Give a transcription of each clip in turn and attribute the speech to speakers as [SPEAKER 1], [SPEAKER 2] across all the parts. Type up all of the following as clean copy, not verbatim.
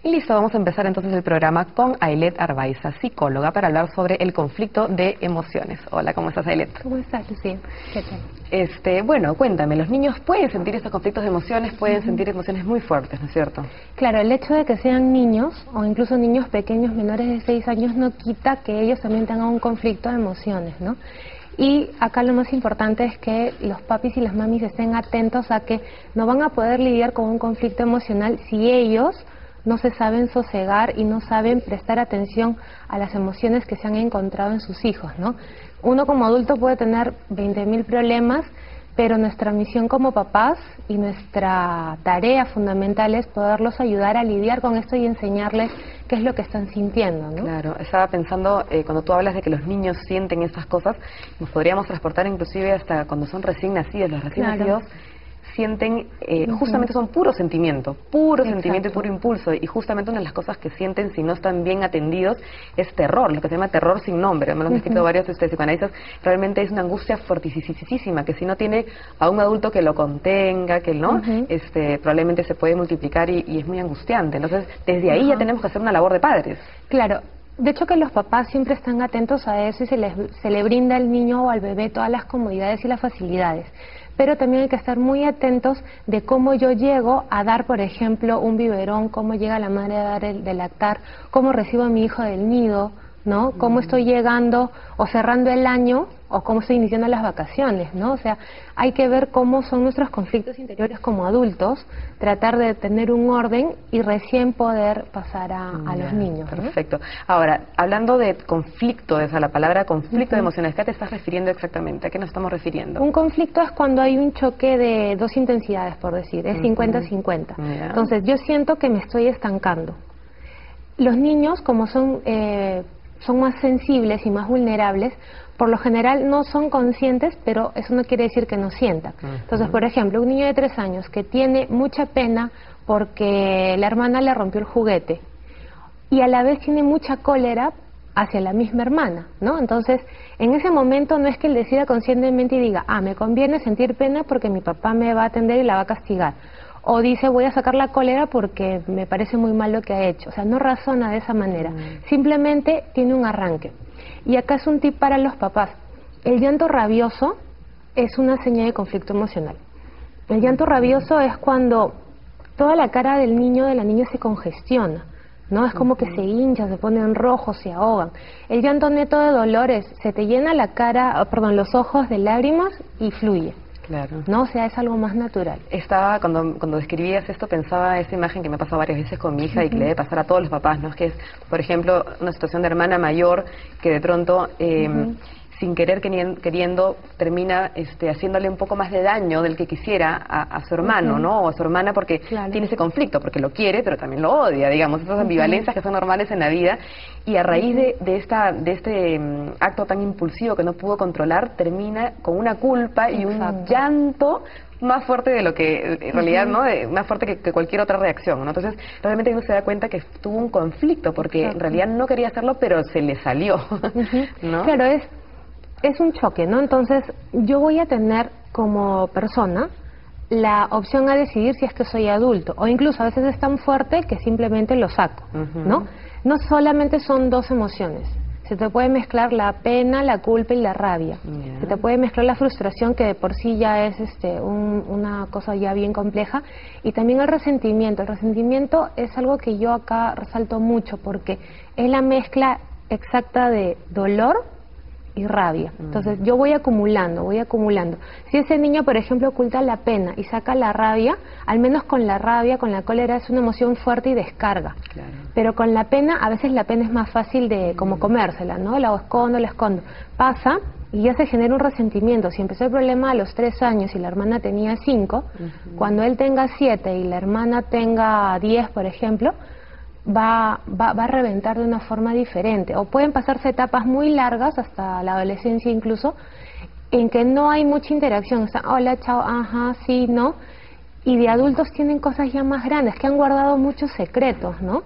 [SPEAKER 1] Y listo, vamos a empezar entonces el programa con Ailet Arbaiza, psicóloga, para hablar sobre el conflicto de emociones. Hola, ¿cómo estás, Ailet?
[SPEAKER 2] ¿Cómo estás, Lucía? ¿Qué tal?
[SPEAKER 1] Bueno, cuéntame, los niños pueden sentir estos conflictos de emociones, pueden sentir emociones muy fuertes, ¿no es cierto?
[SPEAKER 2] Claro, el hecho de que sean niños o incluso niños pequeños menores de 6 años no quita que ellos también tengan un conflicto de emociones, ¿no? Y acá lo más importante es que los papis y las mamis estén atentos a que no van a poder lidiar con un conflicto emocional si ellos no se saben sosegar y no saben prestar atención a las emociones que se han encontrado en sus hijos, ¿no? Uno como adulto puede tener 20.000 problemas, pero nuestra misión como papás y nuestra tarea fundamental es poderlos ayudar a lidiar con esto y enseñarles qué es lo que están sintiendo, ¿no?
[SPEAKER 1] Claro, estaba pensando, cuando tú hablas de que los niños sienten estas cosas, nos podríamos transportar inclusive hasta cuando son recién nacidos, los recién nacidos sienten, justamente son puro sentimiento y puro impulso, y justamente una de las cosas que sienten si no están bien atendidos es terror, lo que se llama terror sin nombre. Me lo han escrito varios psicoanalistas. Realmente es una angustia fortísima que si no tiene a un adulto que lo contenga, que no, probablemente se puede multiplicar y es muy angustiante. Entonces, desde ahí ya tenemos que hacer una labor de padres.
[SPEAKER 2] Claro. De hecho que los papás siempre están atentos a eso y se le brinda al niño o al bebé todas las comodidades y las facilidades. Pero también hay que estar muy atentos de cómo yo llego a dar, por ejemplo, un biberón, cómo llega la madre a dar de lactar, cómo recibo a mi hijo del nido, ¿no? Cómo estoy llegando o cerrando el año o cómo estoy iniciando las vacaciones, ¿no? O sea, hay que ver cómo son nuestros conflictos interiores como adultos, tratar de tener un orden y recién poder pasar a los niños, ¿no?
[SPEAKER 1] Perfecto. Ahora, hablando de conflicto, esa la palabra conflicto de emociones, ¿qué te estás refiriendo exactamente? ¿A qué nos estamos refiriendo?
[SPEAKER 2] Un conflicto es cuando hay un choque de dos intensidades, por decir, es 50-50. Entonces, yo siento que me estoy estancando. Los niños, como son más sensibles y más vulnerables, por lo general no son conscientes, pero eso no quiere decir que no sientan. Entonces, por ejemplo, un niño de 3 años que tiene mucha pena porque la hermana le rompió el juguete y a la vez tiene mucha cólera hacia la misma hermana, ¿no? Entonces, en ese momento no es que él decida conscientemente y diga, me conviene sentir pena porque mi papá me va a atender y la va a castigar. O dice, voy a sacar la cólera porque me parece muy mal lo que ha hecho. O sea, no razona de esa manera. Simplemente tiene un arranque. Y acá es un tip para los papás. El llanto rabioso es una señal de conflicto emocional. El llanto rabioso es cuando toda la cara del niño o de la niña se congestiona, ¿no? Es como que se hincha, se ponen rojos, se ahogan. El llanto neto de dolores, se te llena la cara, los ojos de lágrimas y fluye.
[SPEAKER 1] Claro.
[SPEAKER 2] No, o sea, es algo más natural.
[SPEAKER 1] Estaba, cuando describías esto, pensaba esa imagen que me ha pasado varias veces con mi hija y que le debe pasar a todos los papás, ¿no? Es que es, por ejemplo, una situación de hermana mayor que de pronto, sin querer queriendo, termina haciéndole un poco más de daño del que quisiera a su hermano, ¿no? O a su hermana porque tiene ese conflicto, porque lo quiere, pero también lo odia, digamos, esas ambivalencias que son normales en la vida. Y a raíz de este acto tan impulsivo que no pudo controlar, termina con una culpa y un llanto más fuerte de lo que en realidad, ¿no? Más fuerte que cualquier otra reacción, ¿no? Entonces, realmente uno se da cuenta que tuvo un conflicto, porque en realidad no quería hacerlo, pero se le salió, ¿no?
[SPEAKER 2] Claro, es un choque, ¿no? Entonces, yo voy a tener como persona la opción a decidir si es que soy adulto, o incluso a veces es tan fuerte que simplemente lo saco, ¿no? No solamente son dos emociones, se te puede mezclar la pena, la culpa y la rabia, se te puede mezclar la frustración, que de por sí ya es una cosa ya bien compleja, y también el resentimiento. El resentimiento es algo que yo acá resalto mucho porque es la mezcla exacta de dolor y rabia. Entonces yo voy acumulando. Si ese niño, por ejemplo, oculta la pena y saca la rabia, al menos con la rabia, con la cólera, es una emoción fuerte y descarga. Pero con la pena, a veces la pena es más fácil de como comérsela, ¿no? La escondo. Pasa y ya se genera un resentimiento. Si empezó el problema a los 3 años y la hermana tenía 5, cuando él tenga 7 y la hermana tenga 10, por ejemplo, va a reventar de una forma diferente. O pueden pasarse etapas muy largas, hasta la adolescencia incluso, en que no hay mucha interacción. O sea, hola, chao, ajá, sí, no. Y de adultos tienen cosas ya más grandes, que han guardado muchos secretos, ¿no?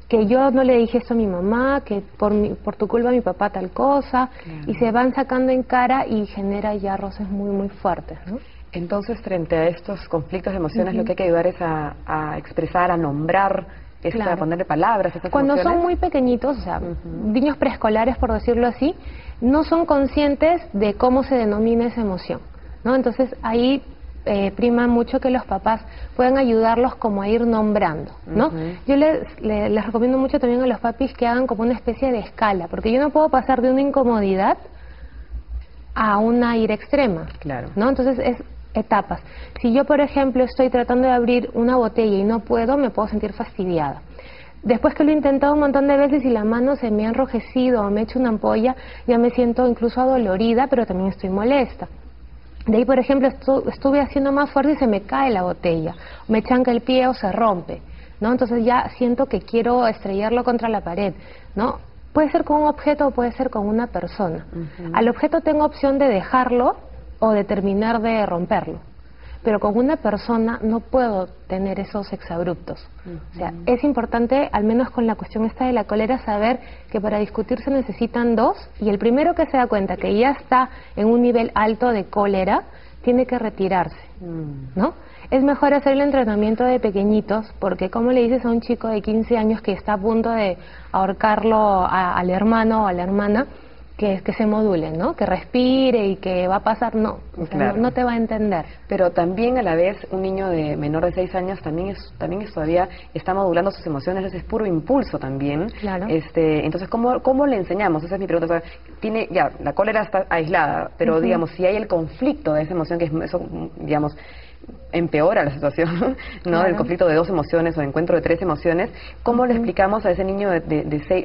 [SPEAKER 2] Que yo no le dije esto a mi mamá, que por tu culpa mi papá tal cosa, y se van sacando en cara y genera ya roces muy, muy fuertes, ¿no?
[SPEAKER 1] Entonces, frente a estos conflictos de emociones, lo que hay que ayudar es a expresar, a nombrar para ponerle palabras a esas
[SPEAKER 2] Cuando
[SPEAKER 1] emociones.
[SPEAKER 2] son muy pequeñitos, o sea, niños preescolares, por decirlo así, no son conscientes de cómo se denomina esa emoción, ¿no? Entonces ahí prima mucho que los papás puedan ayudarlos como a ir nombrando, ¿no? Yo les recomiendo mucho también a los papis que hagan como una especie de escala, porque yo no puedo pasar de una incomodidad a una ira extrema,
[SPEAKER 1] Claro.
[SPEAKER 2] ¿no? Entonces es etapas. Si yo, por ejemplo, estoy tratando de abrir una botella y no puedo, me puedo sentir fastidiada. Después que lo he intentado un montón de veces y la mano se me ha enrojecido o me he hecho una ampolla, ya me siento incluso adolorida, pero también estoy molesta. De ahí, por ejemplo, estuve haciendo más fuerte y se me cae la botella, me chanca el pie o se rompe, ¿no? Entonces ya siento que quiero estrellarlo contra la pared, ¿no? Puede ser con un objeto o puede ser con una persona. Al objeto tengo opción de dejarlo o de terminar de romperlo, pero con una persona no puedo tener esos exabruptos. O sea, es importante, al menos con la cuestión esta de la cólera, saber que para discutir se necesitan dos, y el primero que se da cuenta que ya está en un nivel alto de cólera, tiene que retirarse, ¿no? Es mejor hacer el entrenamiento de pequeñitos, porque como le dices a un chico de 15 años que está a punto de ahorcarlo al hermano o a la hermana, que se module, ¿no? Que respire y que va a pasar, no, o sea,
[SPEAKER 1] Claro.
[SPEAKER 2] no te va a entender.
[SPEAKER 1] Pero también a la vez un niño de menor de 6 años también es todavía está modulando sus emociones, ese es puro impulso también.
[SPEAKER 2] Claro.
[SPEAKER 1] Entonces, ¿cómo le enseñamos? Esa es mi pregunta. O sea, la cólera está aislada, pero digamos, si hay el conflicto de esa emoción, que eso, digamos, empeora la situación, ¿no?
[SPEAKER 2] Claro.
[SPEAKER 1] Del conflicto de dos emociones o encuentro de tres emociones, ¿cómo le explicamos a ese niño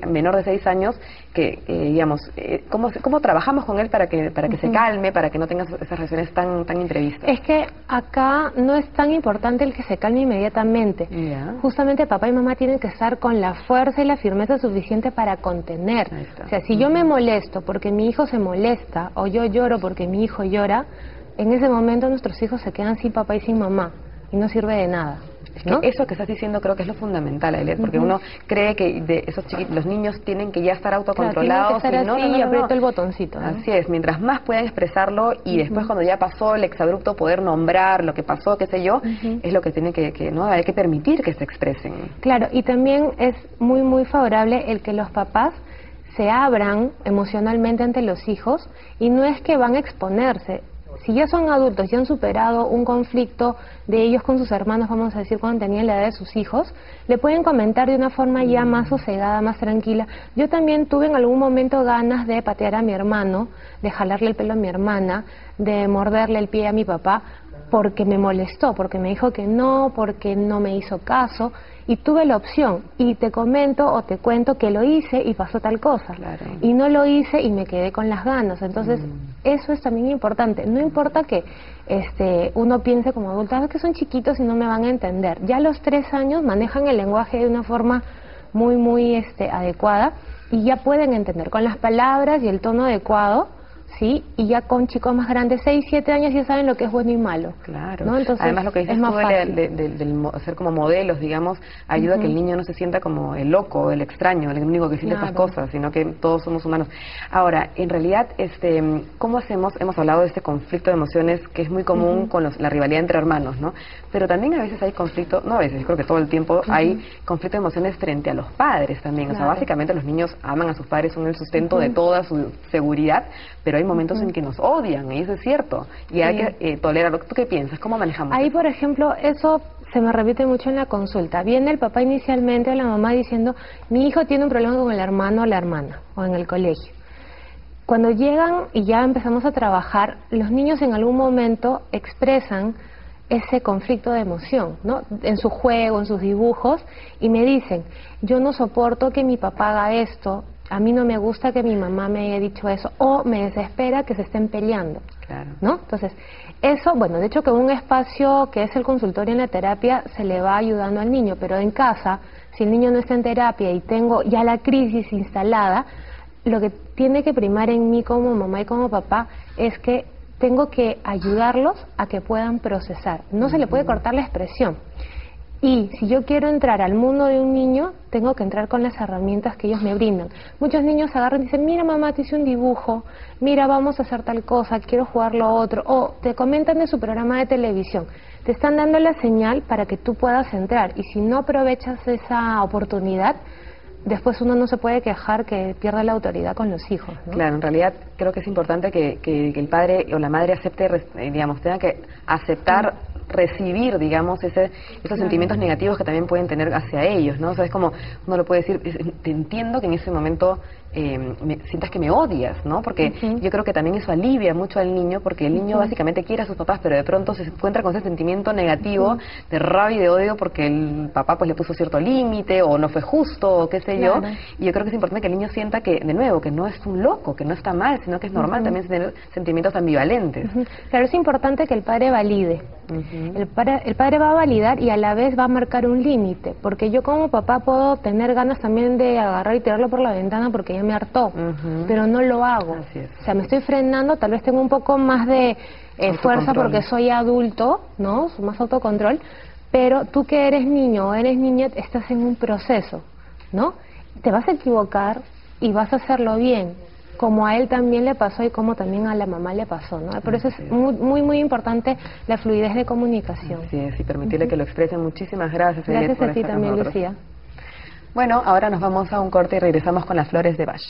[SPEAKER 1] menor de 6 años que, digamos, cómo trabajamos con él para que se calme, para que no tenga esas reacciones tan imprevistas?
[SPEAKER 2] Es que acá no es tan importante el que se calme inmediatamente.
[SPEAKER 1] Ya.
[SPEAKER 2] Justamente papá y mamá tienen que estar con la fuerza y la firmeza suficiente para contener.
[SPEAKER 1] Ahí está.
[SPEAKER 2] O sea, si yo me molesto porque mi hijo se molesta o yo lloro porque mi hijo llora, en ese momento nuestros hijos se quedan sin papá y sin mamá y no sirve de nada.
[SPEAKER 1] Es que
[SPEAKER 2] ¿no?
[SPEAKER 1] eso que estás diciendo creo que es lo fundamental, Ailet, porque uno cree que de esos chiquitos, los niños tienen que ya estar autocontrolados.
[SPEAKER 2] Claro, tienen que estar
[SPEAKER 1] y
[SPEAKER 2] así y aprieto el botoncito, ¿no?
[SPEAKER 1] Así es, mientras más puedan expresarlo y después cuando ya pasó el exabrupto poder nombrar lo que pasó, qué sé yo, es lo que tiene que ¿no? Hay que permitir que se expresen.
[SPEAKER 2] Claro, y también es muy, muy favorable el que los papás se abran emocionalmente ante los hijos, y no es que van a exponerse. Si ya son adultos y han superado un conflicto de ellos con sus hermanos, vamos a decir, cuando tenían la edad de sus hijos, le pueden comentar de una forma ya más sosegada, más tranquila. Yo también tuve en algún momento ganas de patear a mi hermano, de jalarle el pelo a mi hermana, de morderle el pie a mi papá, porque me molestó, porque me dijo que no, porque no me hizo caso, y tuve la opción, y te comento o te cuento que lo hice y pasó tal cosa,
[SPEAKER 1] Claro.
[SPEAKER 2] y no lo hice y me quedé con las ganas. Entonces eso es también importante. No importa que uno piense como adulto, "Ah, que son chiquitos y no me van a entender". Ya a los 3 años manejan el lenguaje de una forma muy, muy adecuada, y ya pueden entender con las palabras y el tono adecuado, ¿sí? Y ya con chicos más grandes, 6, 7 años, ya saben lo que es bueno y malo.
[SPEAKER 1] Claro.
[SPEAKER 2] ¿no? Entonces,
[SPEAKER 1] además lo que dices
[SPEAKER 2] es más
[SPEAKER 1] tú
[SPEAKER 2] fácil.
[SPEAKER 1] de ser como modelos, digamos, ayuda a que el niño no se sienta como el loco, el extraño, el único que siente estas
[SPEAKER 2] Claro.
[SPEAKER 1] cosas, sino que todos somos humanos. Ahora, en realidad, ¿cómo hacemos? Hemos hablado de este conflicto de emociones que es muy común con la rivalidad entre hermanos, ¿no? Pero también a veces hay conflicto, no a veces, yo creo que todo el tiempo hay conflicto de emociones frente a los padres también. O sea,
[SPEAKER 2] Claro.
[SPEAKER 1] básicamente los niños aman a sus padres, son el sustento de toda su seguridad, pero hay momentos en que nos odian, y eso es cierto, y hay que tolerarlo. ¿Tú qué piensas? ¿Cómo manejamos
[SPEAKER 2] Ahí,
[SPEAKER 1] eso?
[SPEAKER 2] por ejemplo, eso se me repite mucho en la consulta. Viene el papá inicialmente o la mamá diciendo, mi hijo tiene un problema con el hermano o la hermana, o en el colegio. Cuando llegan y ya empezamos a trabajar, los niños en algún momento expresan ese conflicto de emoción, ¿no? En su juego, en sus dibujos, y me dicen, yo no soporto que mi papá haga esto, a mí no me gusta que mi mamá me haya dicho eso, o me desespera que se estén peleando,
[SPEAKER 1] Claro.
[SPEAKER 2] ¿no? Entonces, eso, bueno, de hecho que un espacio que es el consultorio en la terapia se le va ayudando al niño, pero en casa, si el niño no está en terapia y tengo ya la crisis instalada, lo que tiene que primar en mí como mamá y como papá es que tengo que ayudarlos a que puedan procesar. No se le puede cortar la expresión. Y si yo quiero entrar al mundo de un niño, tengo que entrar con las herramientas que ellos me brindan. Muchos niños agarran y dicen, mira mamá, te hice un dibujo, mira vamos a hacer tal cosa, quiero jugar lo otro, o te comentan de su programa de televisión. Te están dando la señal para que tú puedas entrar, y si no aprovechas esa oportunidad, después uno no se puede quejar que pierde la autoridad con los hijos, ¿no?
[SPEAKER 1] Claro, en realidad creo que es importante que el padre o la madre acepte, digamos, tenga que aceptar, recibir, digamos, esos sentimientos negativos que también pueden tener hacia ellos, ¿no? O sea, es como, uno lo puede decir, te entiendo que en ese momento sientas que me odias, ¿no? Porque yo creo que también eso alivia mucho al niño, porque el niño básicamente quiere a sus papás, pero de pronto se encuentra con ese sentimiento negativo de rabia y de odio porque el papá pues le puso cierto límite o no fue justo o qué sé yo, y yo creo que es importante que el niño sienta que, de nuevo, que no es un loco, que no está mal, sino que es normal también tener sentimientos ambivalentes.
[SPEAKER 2] Claro, es importante que el padre valide. El padre va a validar y a la vez va a marcar un límite, porque yo como papá puedo tener ganas también de agarrar y tirarlo por la ventana porque ya me hartó, pero no lo hago. O sea, me estoy frenando, tal vez tengo un poco más de fuerza porque soy adulto, ¿no? Más autocontrol, pero tú que eres niño o eres niña estás en un proceso, ¿no? Te vas a equivocar y vas a hacerlo bien, como a él también le pasó y como también a la mamá le pasó, ¿no? Por eso es muy importante la fluidez de comunicación.
[SPEAKER 1] Así es, y permitirle que lo expresen. Muchísimas gracias.
[SPEAKER 2] Gracias a ti también, Lucía.
[SPEAKER 1] Bueno, ahora nos vamos a un corte y regresamos con las flores de Bach.